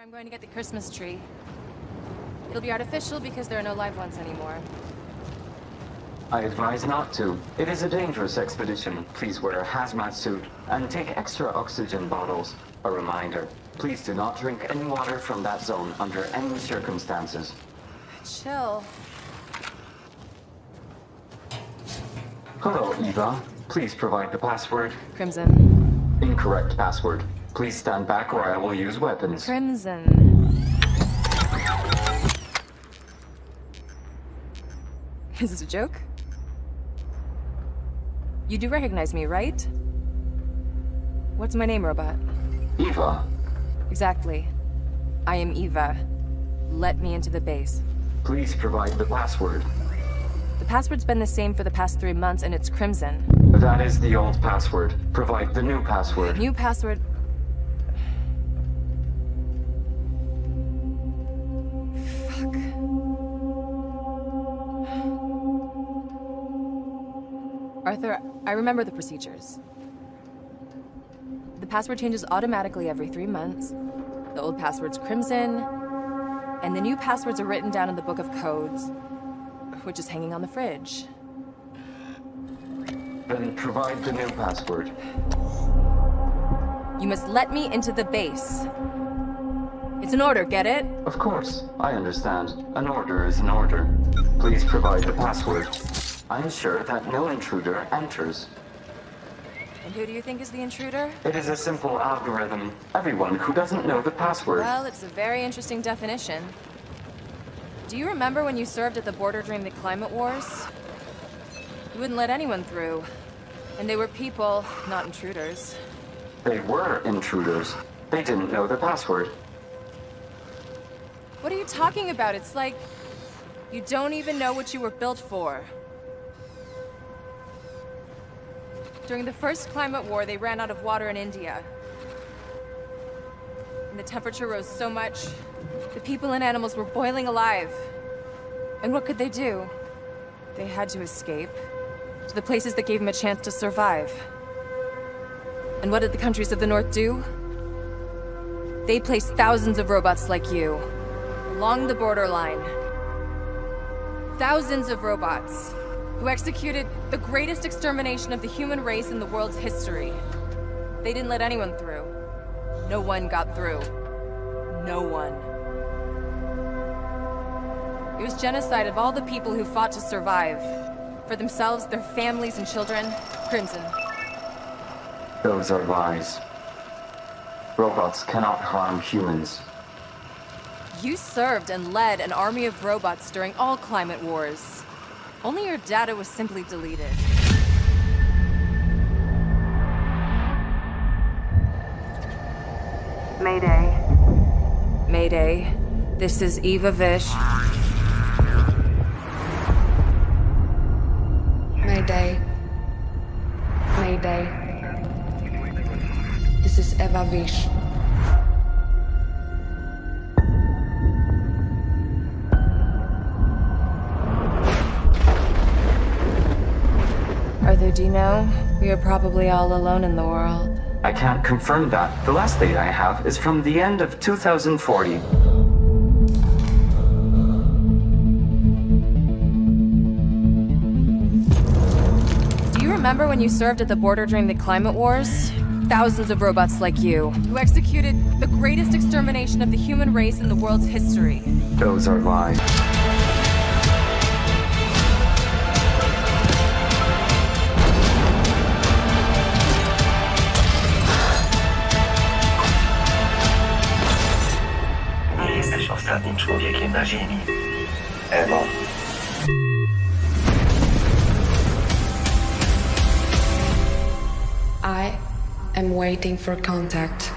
I'm going to get the Christmas tree. It'll be artificial because there are no live ones anymore. I advise not to. It is a dangerous expedition. Please wear a hazmat suit and take extra oxygen bottles. A reminder, please do not drink any water from that zone under any circumstances. Chill. Hello, Eva. Please provide the password. Crimson. Incorrect password. Please stand back or I will use weapons. Crimson. Is this a joke? You do recognize me, right? What's my name, robot? Eva. Exactly. I am Eva. Let me into the base. Please provide the password. The password's been the same for the past 3 months, and it's Crimson. That is the old password. Provide the new password. New password... Fuck. Arthur, I remember the procedures. The password changes automatically every 3 months. The old password's Crimson, and the new passwords are written down in the book of codes, which is hanging on the fridge. Then provide the new password. You must let me into the base. It's an order, get it? Of course, I understand. An order is an order. Please provide the password. I ensure that no intruder enters. And who do you think is the intruder? It is a simple algorithm. Everyone who doesn't know the password. Well, it's a very interesting definition. Do you remember when you served at the border during the climate wars? You wouldn't let anyone through. And they were people, not intruders. They were intruders. They didn't know the password. What are you talking about? It's like you don't even know what you were built for. During the first climate war, they ran out of water in India. And the temperature rose so much, the people and animals were boiling alive. And what could they do? They had to escape to the places that gave them a chance to survive. And what did the countries of the North do? They placed thousands of robots like you along the borderline. Thousands of robots who executed the greatest extermination of the human race in the world's history. They didn't let anyone through. No one got through. No one. It was genocide of all the people who fought to survive. For themselves, their families and children. Crimson. Those are lies. Robots cannot harm humans. You served and led an army of robots during all climate wars. Only your data was simply deleted. Mayday. Mayday. This is Eva Vish. Mayday. Mayday. This is Eva Vish. Arthur, do you know, we are probably all alone in the world. I can't confirm that. The last data I have is from the end of 2040. Do you remember when you served at the border during the climate wars? Thousands of robots like you, who executed the greatest extermination of the human race in the world's history. Those are lies. Ostatnim człowiekiem na Ziemi. Ewo. I am waiting for contact.